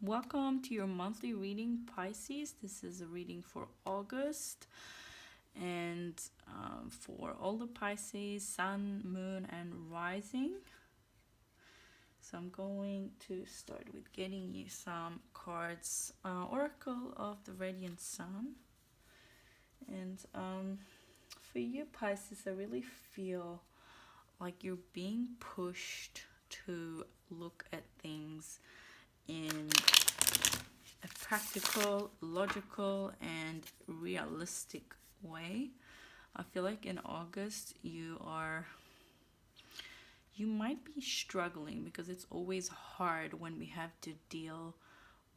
Welcome to your monthly reading, Pisces. This is a reading for August, and for all the Pisces, Sun, Moon, and Rising. So I'm going to start with getting you some cards. Oracle of the Radiant Sun. And for you, Pisces, I really feel like you're being pushed to look at things in a practical, logical, and realistic way. I feel like in August you might be struggling because it's always hard when we have to deal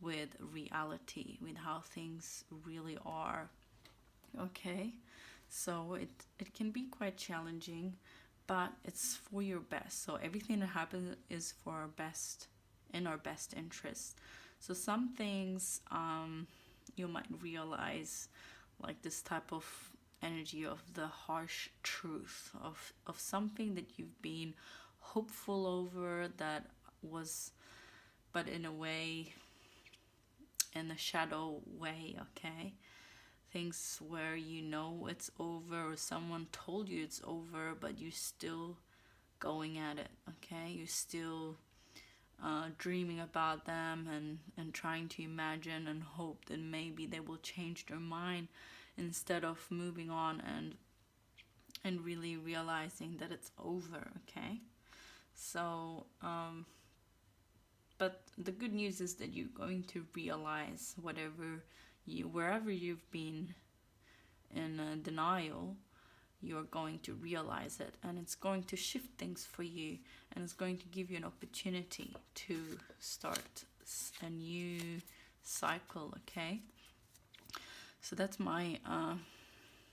with reality, with how things really are. Okay, so it can be quite challenging, but it's for your best. So everything that happens is for our best, in our best interest. So some things you might realize, like this type of energy of the harsh truth of something that you've been hopeful over, that was, but in a way, in a shadow way. Okay, things where you know it's over, or someone told you it's over, but you're still going at it. Okay, you're still dreaming about them and trying to imagine and hope that maybe they will change their mind, instead of moving on and really realizing that it's over. Okay, so but the good news is that you're going to realize wherever you've been in denial, you're going to realize it, and it's going to shift things for you, and it's going to give you an opportunity to start a new cycle. Okay, so that's my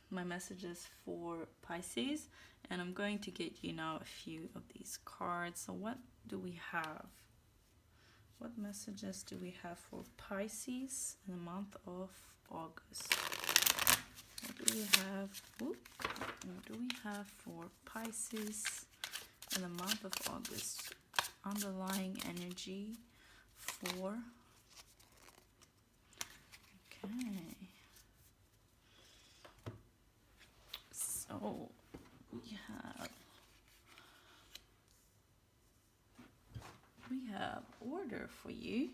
my messages for Pisces, and I'm going to get you now a few of these cards. So what do we have? What messages do we have for Pisces in the month of August? What do we have? What do we have for Pisces in the month of August? Underlying energy for... Okay. So we have order for you,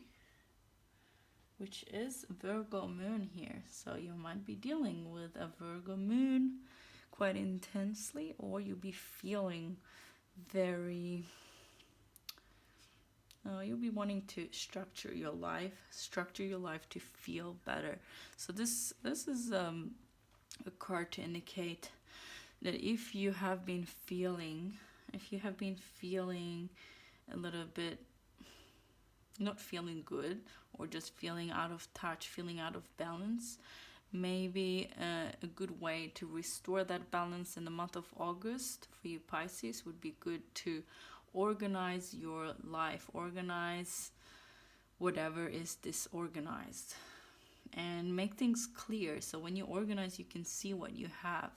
which is Virgo moon here. So you might be dealing with a Virgo moon quite intensely, or you'll be feeling very... you'll be wanting to structure your life to feel better. So this is a card to indicate that if you have been feeling a little bit not feeling good, or just feeling out of touch, feeling out of balance, maybe a good way to restore that balance in the month of August for you Pisces would be good to organize your life, organize whatever is disorganized, and make things clear. So when you organize, you can see what you have,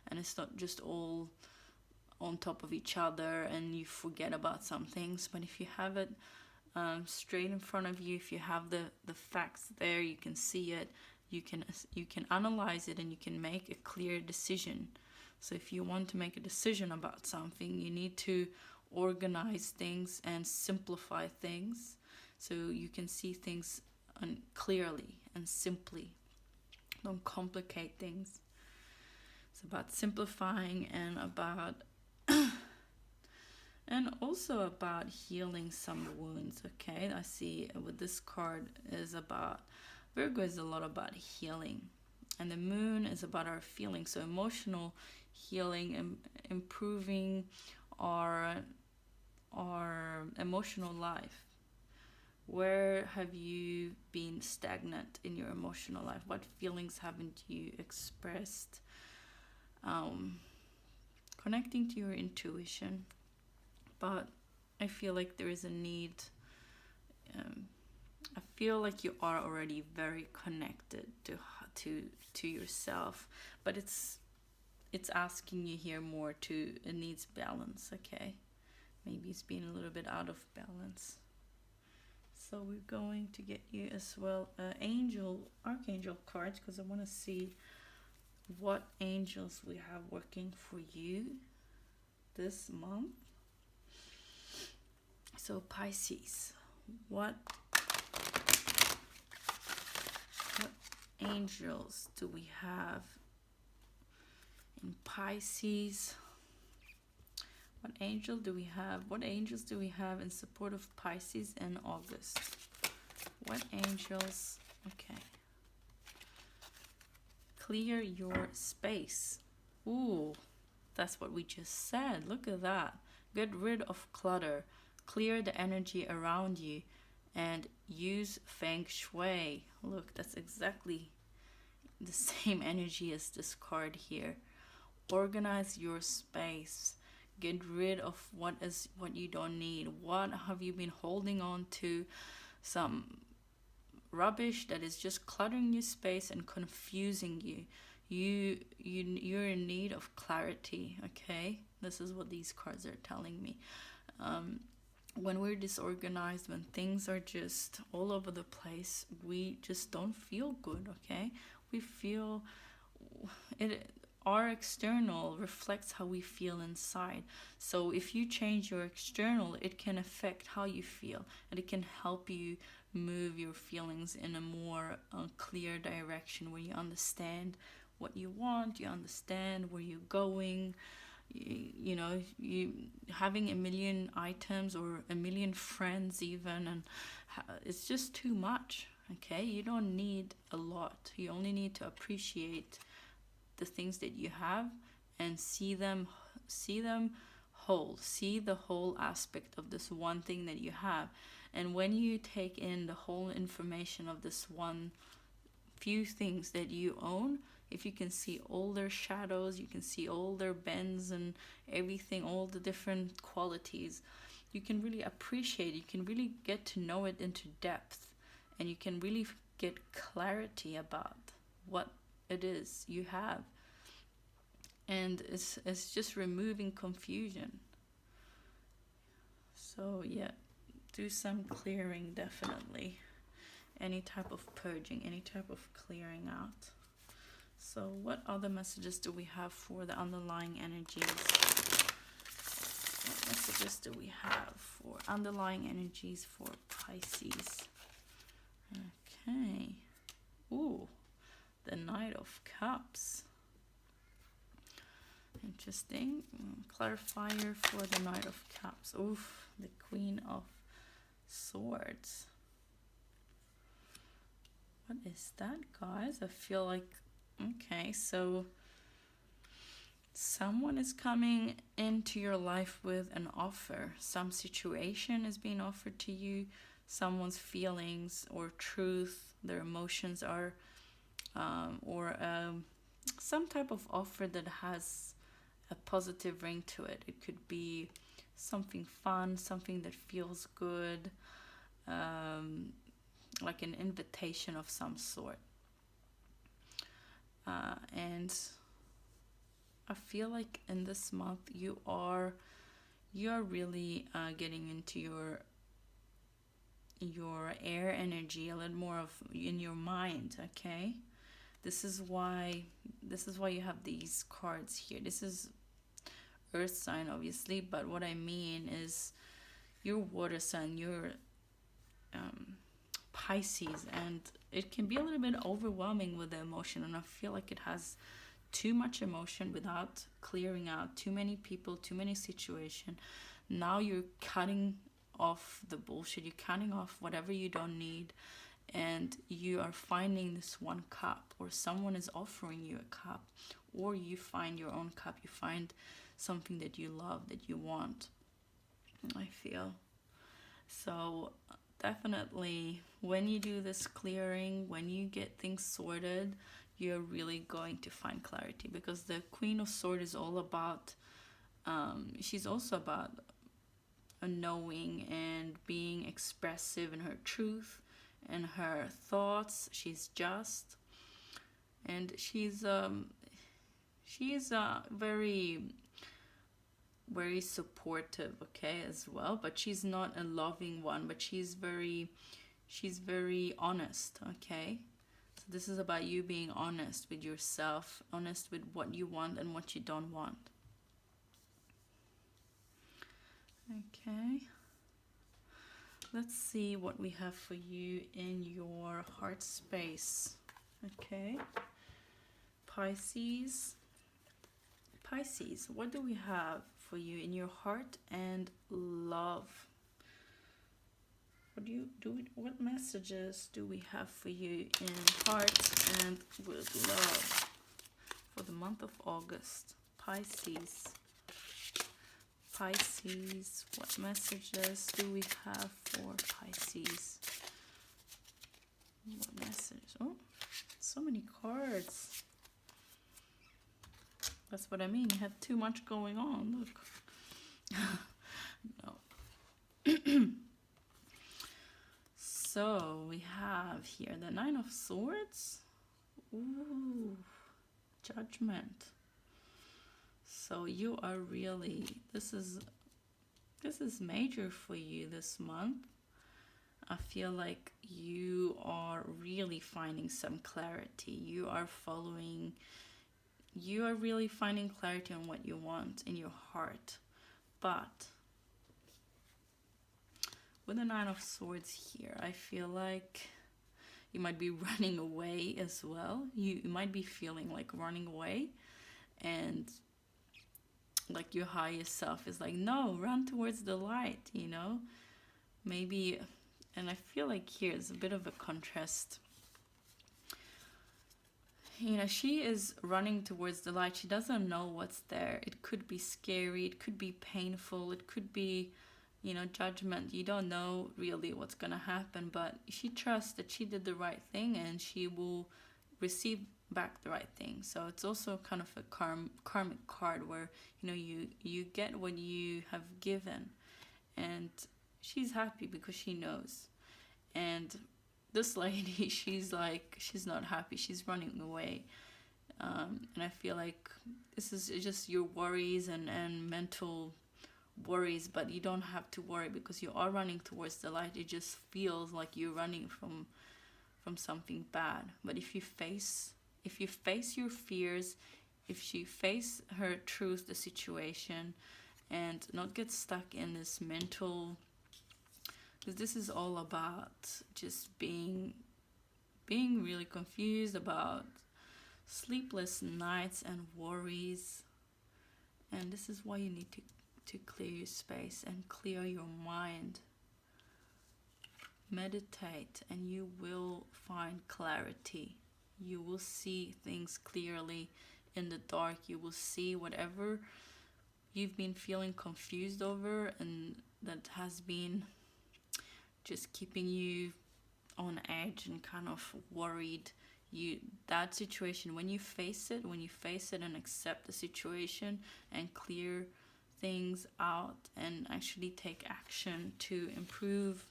and it's not just all on top of each other and you forget about some things. But if you have it straight in front of you, if you have the facts there, you can see it, you can analyze it, and you can make a clear decision. So if you want to make a decision about something, you need to organize things and simplify things, so you can see things clearly and simply. Don't complicate things. It's about simplifying, and about and also about healing some wounds. Okay, I see with this card is about Virgo is a lot about healing, and the moon is about our feelings. So emotional healing and improving our emotional life. Where have you been stagnant in your emotional life? What feelings haven't you expressed? Connecting to your intuition. But I feel like there is a need. I feel like you are already very connected to yourself, but it's asking you here more to, it needs balance. Okay, maybe it's been a little bit out of balance. So we're going to get you as well archangel cards, because I want to see what angels we have working for you this month. So Pisces, what angels do we have in Pisces? What angel do we have? What angels do we have in support of Pisces in August? What angels? Okay. Clear your space. Ooh, that's what we just said. Look at that. Get rid of clutter. Clear the energy around you and use Feng Shui. Look, that's exactly the same energy as this card here. Organize your space. Get rid of what you don't need. What have you been holding on to? Some rubbish that is just cluttering your space and confusing you. You're in need of clarity. Okay, this is what these cards are telling me. When we're disorganized, when things are just all over the place, we just don't feel good. Okay, we feel it. Our external reflects how we feel inside. So if you change your external, it can affect how you feel, and it can help you move your feelings in a more clear direction, where you understand what you want, you understand where you're going. You know, you having a million items or a million friends even, and it's just too much. Okay, you don't need a lot. You only need to appreciate the things that you have and see them whole. See the whole aspect of this one thing that you have. And when you take in the whole information of this one few things that you own, if you can see all their shadows, you can see all their bends and everything, all the different qualities, you can really appreciate it. You can really get to know it into depth, and you can really get clarity about what it is you have. And it's just removing confusion. So yeah, do some clearing, definitely. Any type of purging, any type of clearing out. So what other messages do we have for the underlying energies? What messages do we have for underlying energies for Pisces? Okay. Ooh, the Knight of Cups. Interesting. Clarifier for the Knight of Cups. Oof, the Queen of Swords. What is that, guys? I feel like, okay, so someone is coming into your life with an offer. Some situation is being offered to you. Someone's feelings or truth, their emotions are, some type of offer that has a positive ring to it. It could be something fun, something that feels good, like an invitation of some sort. And I feel like in this month you are really getting into your air energy, a little more of in your mind. Okay, this is why you have these cards here. This is earth sign, obviously, but what I mean is your water sign, your Pisces, and it can be a little bit overwhelming with the emotion, and I feel like it has too much emotion without clearing out. Too many people, too many situations. Now you're cutting off the bullshit, you're cutting off whatever you don't need, and you are finding this one cup, or someone is offering you a cup, or you find your own cup. You find something that you love, that you want, I feel. So definitely when you do this clearing, when you get things sorted, you're really going to find clarity, because the Queen of Swords is all about, she's also about knowing and being expressive in her truth and her thoughts. She's just, and she is very very supportive, okay, as well, but she's not a loving one, but she's very honest, okay? So this is about you being honest with yourself, honest with what you want and what you don't want. Okay, let's see what we have for you in your heart space. Okay, Pisces, what do we have for you in your heart and love? What messages do we have for you in heart and with love for the month of August? Pisces, what messages do we have for Pisces? What message? Oh, so many cards. That's what I mean. You have too much going on. Look. No. So we have here the Nine of Swords. Ooh, Judgment. So you are really, this is major for you this month. I feel like you are really finding some clarity. You are really finding clarity on what you want in your heart. But with the Nine of Swords here, I feel like you might be running away as well. You might be feeling like running away, and like your higher self is like, no, run towards the light, you know? Maybe, and I feel like here's a bit of a contrast. You know, she is running towards the light. She doesn't know what's there. It could be scary. It could be painful. It could be, you know, judgment. You don't know really what's going to happen, but she trusts that she did the right thing and she will receive back the right thing. So it's also kind of a karmic card where, you know, you get what you have given, and she's happy because she knows. And this lady, she's not happy. She's running away. And I feel like this is just your worries and mental worries, but you don't have to worry because you are running towards the light. It just feels like you're running from something bad. But if you face your fears, if you face her truth, the situation, and not get stuck in this mental, because this is all about just being really confused about sleepless nights and worries. And this is why you need to clear your space and clear your mind. Meditate and you will find clarity. You will see things clearly in the dark. You will see whatever you've been feeling confused over and that has been just keeping you on edge and kind of worried. That situation, when you face it and accept the situation and clear things out and actually take action to improve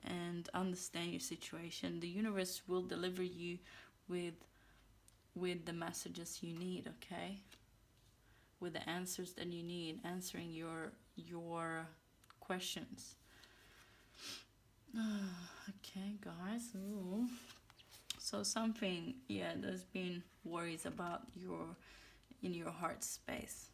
and understand your situation, the universe will deliver you with the messages you need, okay? With the answers that you need, answering your questions. Okay, guys. Ooh. So something, there's been worries about in your heart space.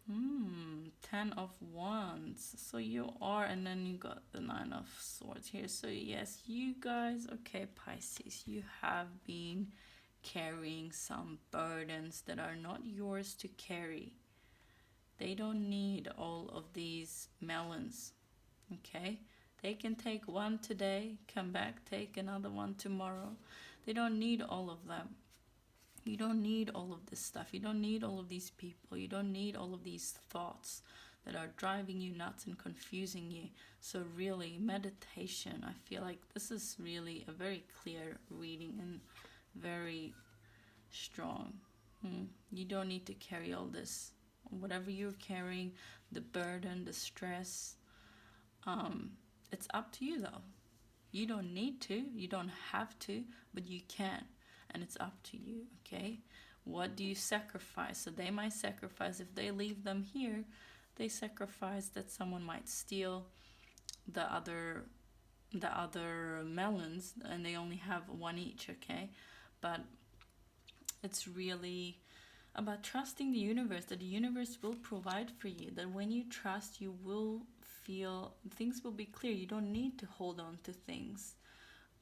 10 of Wands. So you are, and then you got the 9 of Swords here. So yes, you guys, okay, Pisces, you have been carrying some burdens that are not yours to carry. They don't need all of these melons, okay? They can take one today, come back, take another one tomorrow. They don't need all of them. You don't need all of this stuff. You don't need all of these people. You don't need all of these thoughts that are driving you nuts and confusing you. So really, meditation, I feel like this is really a very clear reading and very strong. You don't need to carry all this. Whatever you're carrying, the burden, the stress, it's up to you though. You don't need to, you don't have to, but you can. And it's up to you, okay? What do you sacrifice? So they might sacrifice, if they leave them here, they sacrifice that someone might steal the other melons, and they only have one each, okay? But it's really about trusting the universe, that the universe will provide for you, that when you trust, you will feel things will be clear. You don't need to hold on to things.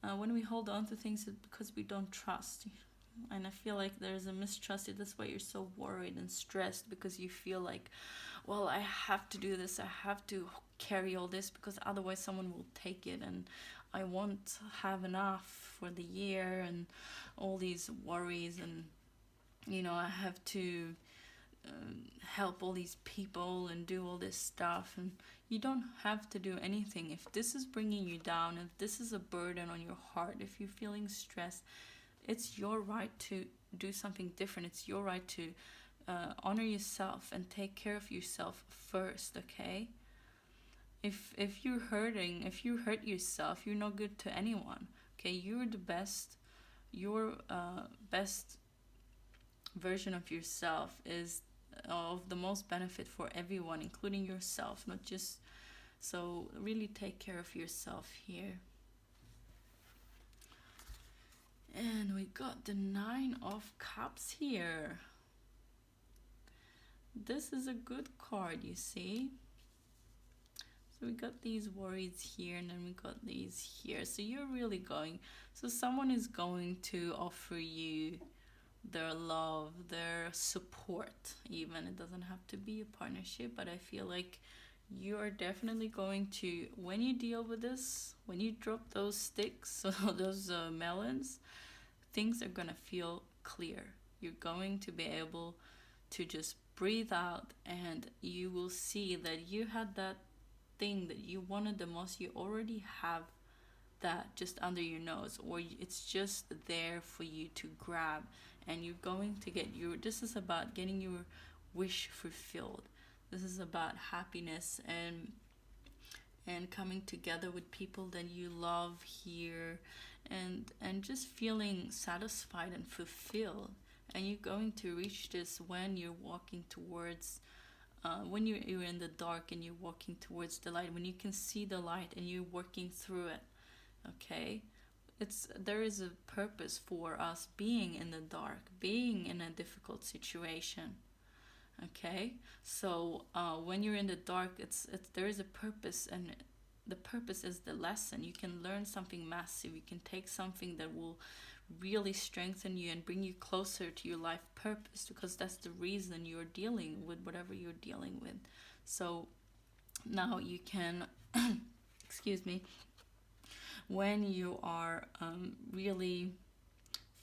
When we hold on to things, it's because we don't trust. And I feel like there's a mistrust. That's why you're so worried and stressed, because you feel like, well, I have to do this, I have to carry all this, because otherwise someone will take it and I won't have enough for the year, and all these worries, and I have to help all these people and do all this stuff. And you don't have to do anything. If this is bringing you down, if this is a burden on your heart, if you're feeling stressed, it's your right to do something different. It's your right to honor yourself and take care of yourself first, okay? If you're hurting, if you hurt yourself, you're not good to anyone, okay? You're the best. Your best version of yourself is of the most benefit for everyone, including yourself, not just. So really take care of yourself here. And we got the 9 of Cups here. This is a good card, you see. So we got these worries here, and then we got these here. So you're really going. So someone is going to offer you their love, their support, even. It doesn't have to be a partnership, but I feel like you are definitely going to, when you deal with this, when you drop those sticks, those melons, things are gonna feel clear. You're going to be able to just breathe out, and you will see that you had that thing that you wanted the most. You already have that just under your nose, or it's just there for you to grab, and you're going to get this is about getting your wish fulfilled. This is about happiness and coming together with people that you love here, and just feeling satisfied and fulfilled. And you're going to reach this when you're walking towards when you're in the dark and you're walking towards the light, when you can see the light and you're working through it, okay? There is a purpose for us being in the dark, being in a difficult situation, okay? So when you're in the dark, there is a purpose, and the purpose is the lesson. You can learn something massive. You can take something that will really strengthen you and bring you closer to your life purpose, because that's the reason you're dealing with whatever you're dealing with. So now you can excuse me, when you are really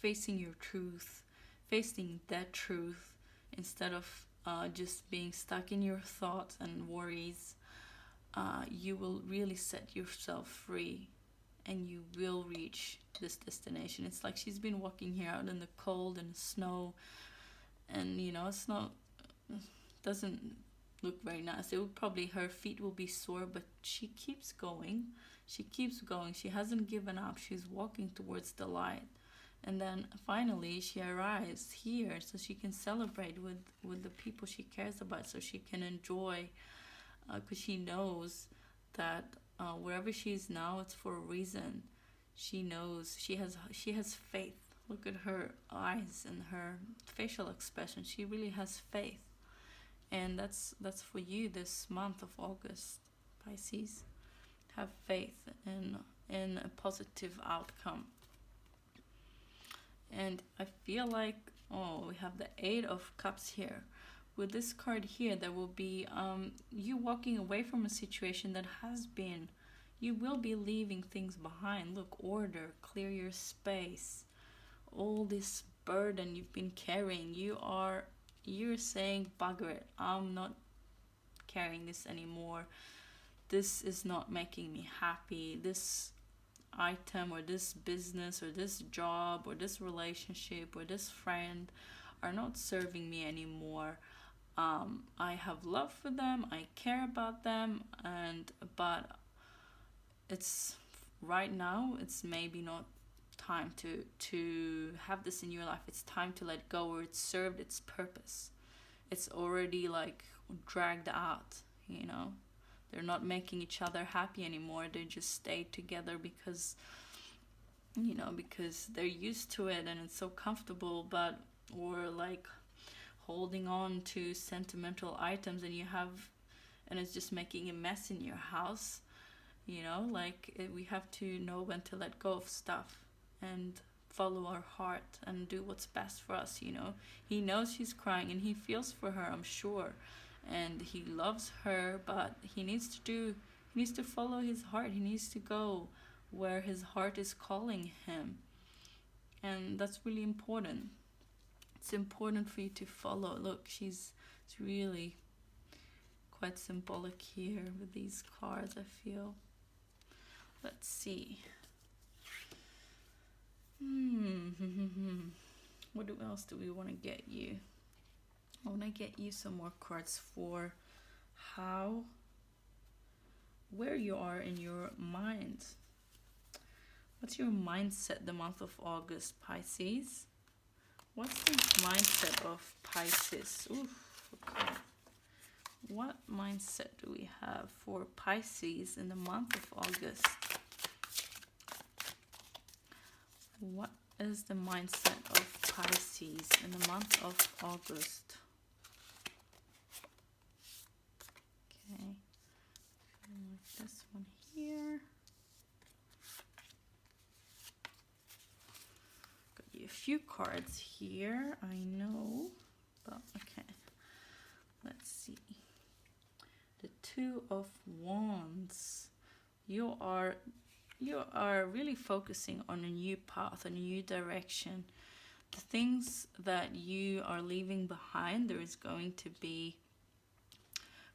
facing your truth, facing that truth, instead of just being stuck in your thoughts and worries, you will really set yourself free, and you will reach this destination. It's like she's been walking here out in the cold and snow, and it's not, doesn't look very nice. It will probably, her feet will be sore, but she keeps going. She hasn't given up. She's walking towards the light, and then finally she arrives here so she can celebrate with the people she cares about, so she can enjoy, because she knows that wherever she is now, it's for a reason. She knows, she has faith. Look at her eyes and her facial expression. She really has faith, and that's for you this month of August, Pisces. Have faith in a positive outcome. And I feel like, we have the 8 of Cups here. With this card here, there will be you walking away from a situation that has been. You will be leaving things behind. Look, order, clear your space. All this burden you've been carrying, you're saying, bugger it, I'm not carrying this anymore. This is not making me happy. This item or this business or this job or this relationship or this friend are not serving me anymore. I have love for them, I care about them, but it's right now, it's maybe not time to have this in your life. It's time to let go, or it's served its purpose. It's already like dragged out, you know. They're not making each other happy anymore. They just stay together because, you know, because they're used to it and it's so comfortable. But, or like holding on to sentimental items, and it's just making a mess in your house. You know, like we have to know when to let go of stuff and follow our heart and do what's best for us. You know, he knows she's crying and he feels for her, I'm sure, and he loves her, but he needs to follow his heart. He needs to go where his heart is calling him, and that's really important. It's important for you to follow. Look, it's really quite symbolic here with these cards, I feel. Let's see. What else do we want to get you? I want to get you some more cards for where you are in your mind. What's your mindset the month of August, Pisces? What's the mindset of Pisces? Okay. What mindset do we have for Pisces in the month of August? What is the mindset of Pisces in the month of August? Okay, like this one here. Got you a few cards here, I know, but okay. Let's see. The Two of Wands. You are really focusing on a new path, a new direction. The things that you are leaving behind, there is going to be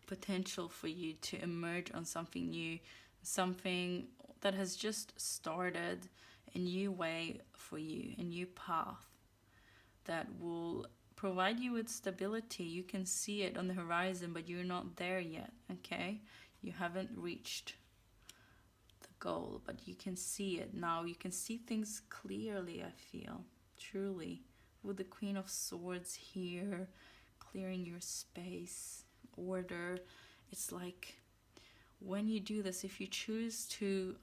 potential for you to emerge on something new, something that has just started, a new way for you, a new path that will provide you with stability. You can see it on the horizon, but you're not there yet, okay? You haven't reached the goal, but you can see it now. You can see things clearly, I feel, truly. With the Queen of Swords here, clearing your space, order. It's like when you do this, if you choose to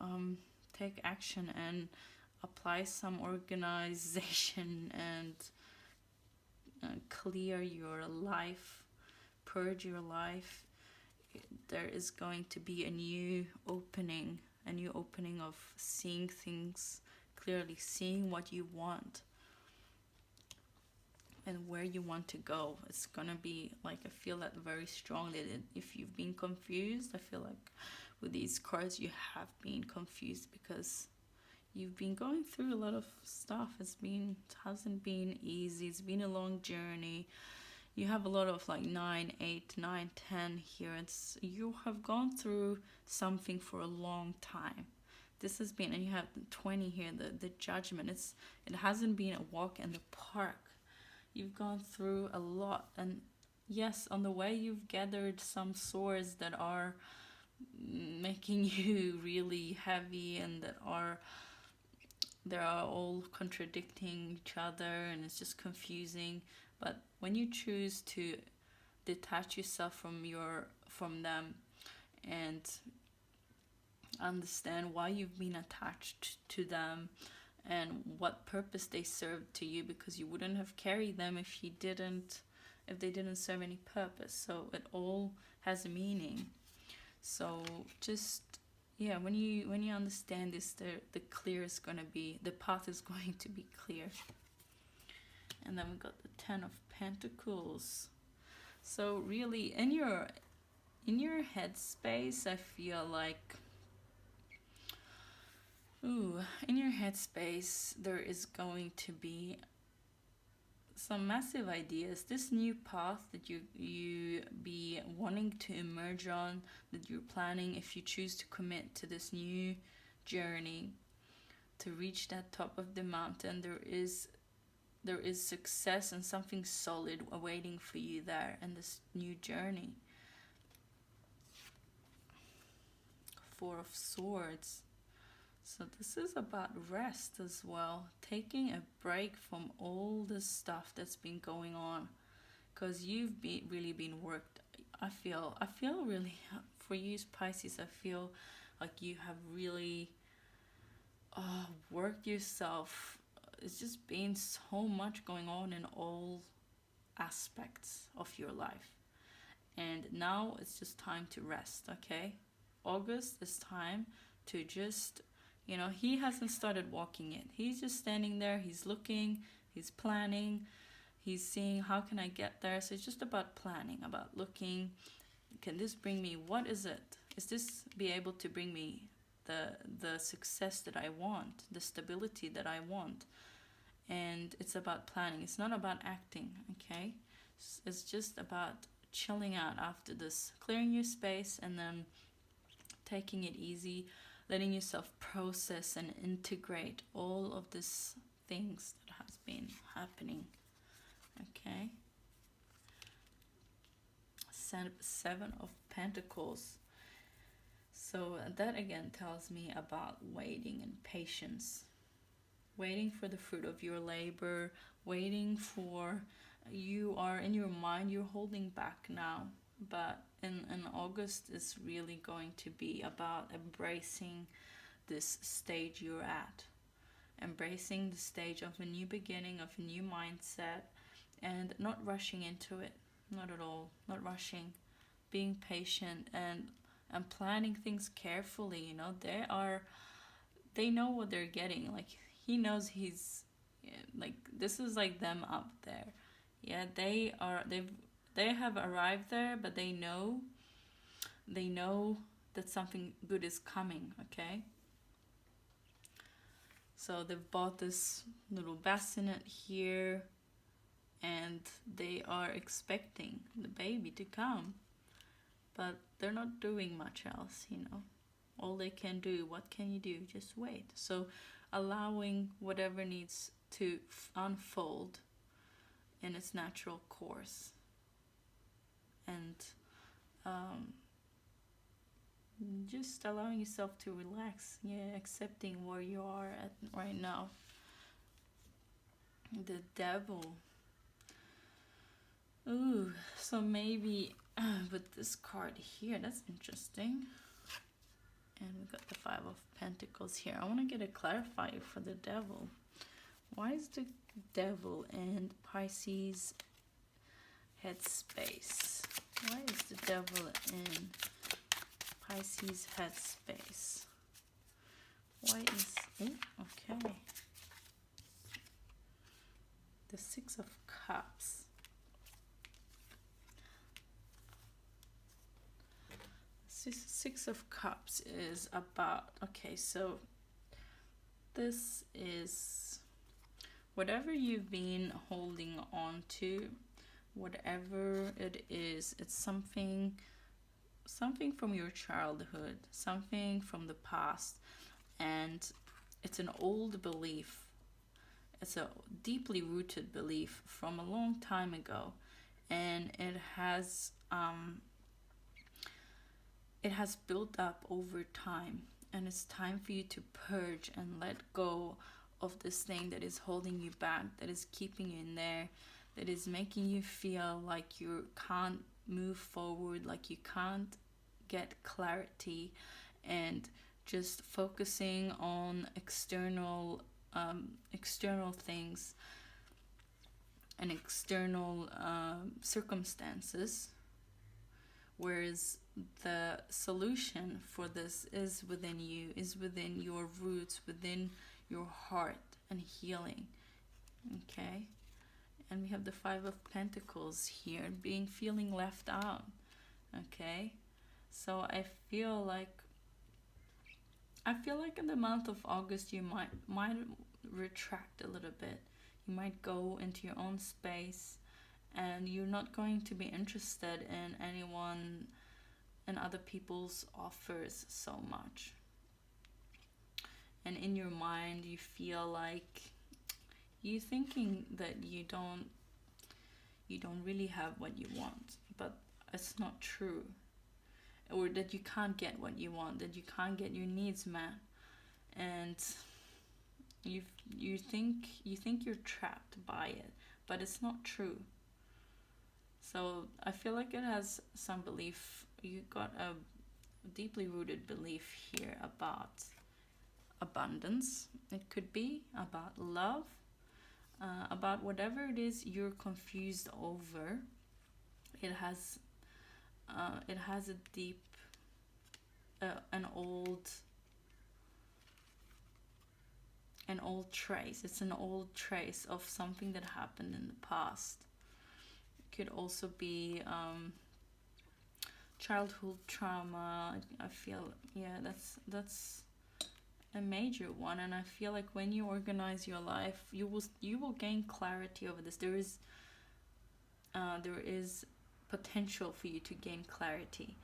take action and apply some organization and clear your life, purge your life, there is going to be a new opening of seeing things clearly, seeing what you want and where you want to go. It's gonna be like, I feel that very strongly, that if you've been confused, I feel like with these cards you have been confused because you've been going through a lot of stuff. It hasn't been easy. It's been a long journey. You have a lot of like 9, 8, 9, 10 here. You have gone through something for a long time. This has been, and you have the 20 here, the Judgment. It hasn't been a walk in the park. You've gone through a lot, and yes, on the way you've gathered some swords that are making you really heavy, and they are all contradicting each other, and it's just confusing. But when you choose to detach yourself from them and understand why you've been attached to them and what purpose they served to you, because you wouldn't have carried them if they didn't serve any purpose. So it all has a meaning. So just, yeah, when you understand this, the path is going to be clear. And then we got the 10 of Pentacles. So really, in your headspace, I feel like, in your headspace, there is going to be some massive ideas. This new path that you be wanting to emerge on, that you're planning, if you choose to commit to this new journey to reach that top of the mountain, there is success and something solid awaiting for you there in this new journey. Four of Swords. So this is about rest as well, taking a break from all this stuff that's been going on, because you've really been worked. I feel really for you Pisces, I feel like you have really worked yourself. It's just been so much going on in all aspects of your life, and now it's just time to rest. Okay, August is time to just, he hasn't started walking yet. He's just standing there, he's looking, he's planning, he's seeing how can I get there. So it's just about planning, about looking, can this bring me, what is it, is this be able to bring me the success that I want, the stability that I want. And it's about planning, it's not about acting. Okay, it's just about chilling out after this, clearing your space, and then taking it easy, letting yourself process and integrate all of these things that has been happening. Okay, Seven of Pentacles. So that again tells me about waiting and patience, waiting for the fruit of your labor, waiting for, you are in your mind, you're holding back now, but in August is really going to be about embracing this stage you're at, embracing the stage of a new beginning, of a new mindset, and not rushing into it, not at all, not rushing, being patient and planning things carefully. They know what they're getting. Like, he knows he's, like, this is like them up there. Yeah, they have arrived there, but they know that something good is coming. Okay, so they've bought this little bassinet here, and they are expecting the baby to come, but they're not doing much else. All they can do, what can you do? Just wait. So allowing whatever needs to unfold in its natural course, and just allowing yourself to relax. Yeah, accepting where you are at right now. The Devil. Ooh, so maybe with this card here, that's interesting. And we got the Five of Pentacles here. I want to get a clarifier for the Devil. Why is the Devil in Pisces Headspace? Why is the Devil in Pisces Headspace? Why is it? Okay. The Six of Cups. Six of Cups is about, okay, so this is whatever you've been holding on to, whatever it is, it's something from your childhood, something from the past, and it's an old belief. It's a deeply rooted belief from a long time ago, and it has built up over time, and it's time for you to purge and let go of this thing that is holding you back, that is keeping you in there, that is making you feel like you can't move forward, like you can't get clarity, and just focusing on external things and external circumstances, whereas the solution for this is within you, is within your roots, within your heart, and healing. Okay, and we have the Five of Pentacles here, feeling left out. Okay, so I feel like in the month of August you might retract a little bit. You might go into your own space, and you're not going to be interested in anyone and other people's offers so much. And in your mind you feel like you're thinking that you don't really have what you want, but it's not true. Or that you can't get what you want, that you can't get your needs met. and you think you're trapped by it, but it's not true. So I feel like it has some belief. You got a deeply rooted belief here about abundance. It could be about love, about whatever it is you're confused over. It has a deep, an old trace. It's an old trace of something that happened in the past. It could also be childhood trauma. I feel, yeah, that's a major one. And I feel like when you organize your life, you will gain clarity over this. There is potential for you to gain clarity.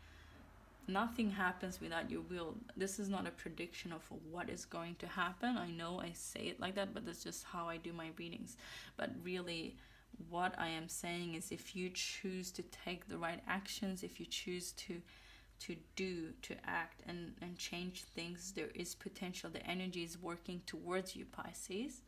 Nothing happens without your will. This is not a prediction of what is going to happen. I know I say it like that, but that's just how I do my readings. But really, what I am saying is, if you choose to take the right actions, if you choose to act and change things, there is potential. The energy is working towards you, Pisces.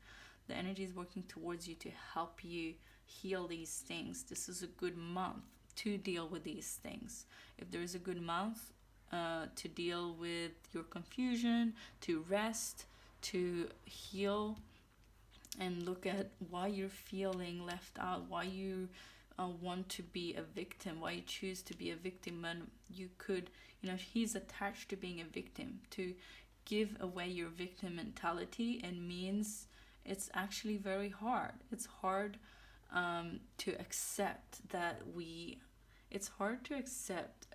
The energy is working towards you to help you heal these things. This is a good month to deal with these things. If there is a good month to deal with your confusion, to rest, to heal, and look at why you're feeling left out, why you want to be a victim, why you choose to be a victim. And you could, he's attached to being a victim. To give away your victim mentality, it means it's actually very hard. It's hard to accept that it's hard to accept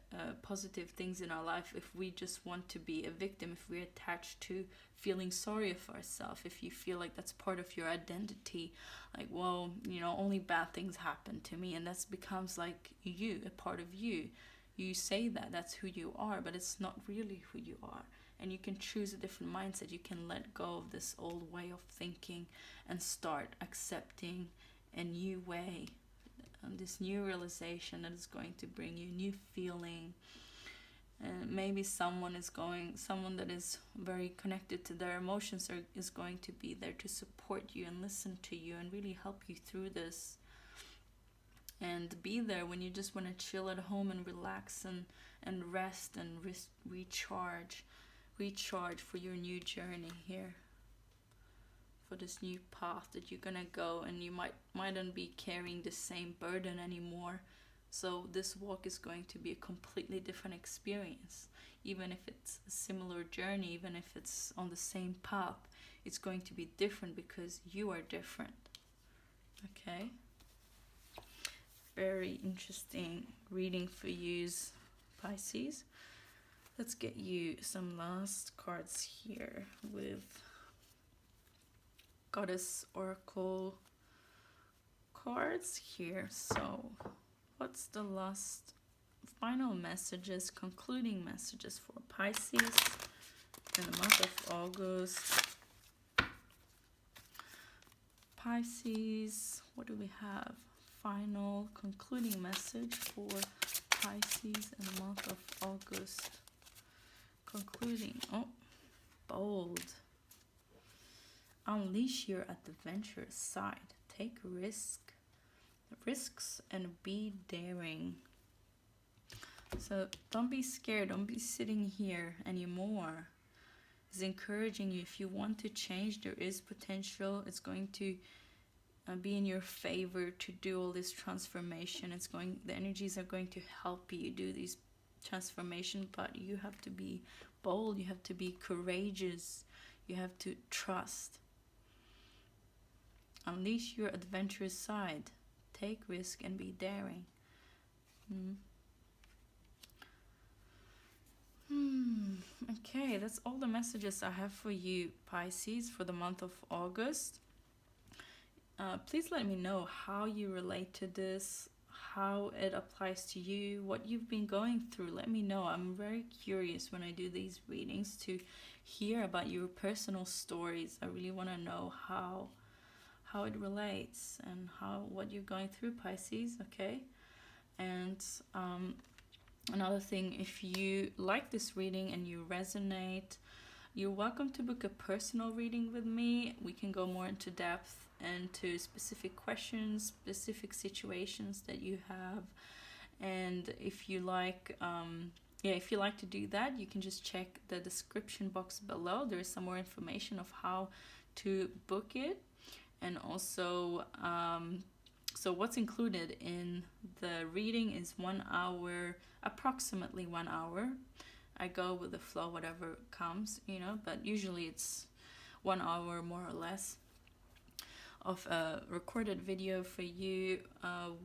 positive things in our life if we just want to be a victim, if we're attached to feeling sorry for ourselves, if you feel like that's part of your identity, like, well, only bad things happen to me, and that becomes like you, a part of you. You say that's who you are, but it's not really who you are. And you can choose a different mindset. You can let go of this old way of thinking and start accepting a new way, and this new realization that is going to bring you new feeling. And maybe someone that is very connected to their emotions is going to be there to support you and listen to you and really help you through this, and be there when you just want to chill at home and relax and rest and recharge for your new journey here, for this new path that you're gonna go. And you mightn't be carrying the same burden anymore. So this walk is going to be a completely different experience. Even if it's a similar journey, even if it's on the same path, it's going to be different because you are different. Okay? Very interesting reading for you, Pisces. Let's get you some last cards here with Goddess Oracle cards here. So what's the last final messages, concluding messages for Pisces in the month of August? Pisces, what do we have? Final concluding message for Pisces in the month of August. Concluding. Oh, bold. Unleash your adventurous side. Take risks and be daring. So don't be scared. Don't be sitting here anymore. It's encouraging you. If you want to change, there is potential. It's going to be in your favor to do all this transformation. The energies are going to help you do these transformation, but you have to be bold. You have to be courageous. You have to trust. Unleash your adventurous side. Take risk and be daring. Okay, that's all the messages I have for you, Pisces, for the month of August. Please let me know how you relate to this, how it applies to you, what you've been going through. Let me know. I'm very curious when I do these readings to hear about your personal stories. I really want to know how it relates and what you're going through, Pisces. Okay. And another thing, if you like this reading and you resonate, you're welcome to book a personal reading with me. We can go more into depth into specific questions, specific situations that you have. And if you like, if you like to do that, you can just check the description box below. There's some more information of how to book it. And also, so what's included in the reading is 1 hour, approximately 1 hour. I go with the flow, whatever comes, you know, but usually it's 1 hour more or less of a recorded video for you,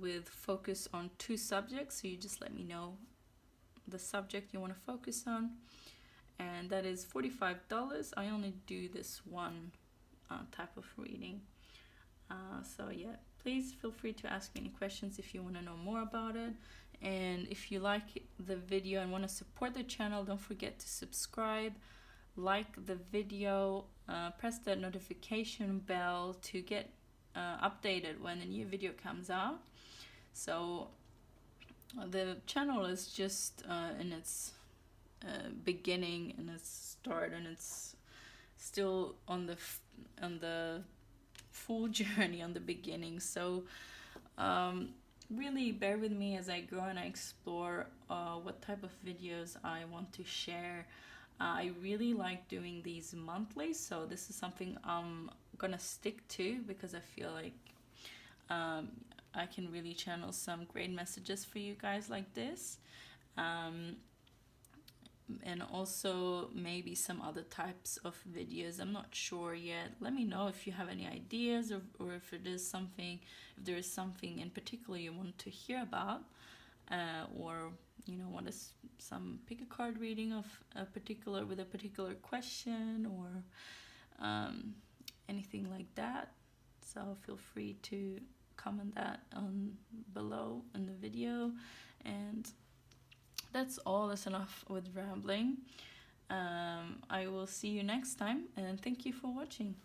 with focus on 2 subjects. So you just let me know the subject you want to focus on, and that is $45. I only do this one type of reading. So yeah, please feel free to ask me any questions if you want to know more about it. And if you like the video and want to support the channel, don't forget to subscribe, like the video, press the notification bell to get updated when a new video comes out. So the channel is just in its beginning and its start, and it's still on the full journey on the beginning. So really bear with me as I grow and I explore what type of videos I want to share. I really like doing these monthly, so this is something I'm gonna stick to because I feel like I can really channel some great messages for you guys like this. And also maybe some other types of videos. I'm not sure yet. Let me know if you have any ideas, or if there is something in particular you want to hear about, or you know, want some pick a card reading of a particular question, or anything like that. So feel free to comment that below in the video. And that's all. That's enough with rambling. I will see you next time, and thank you for watching.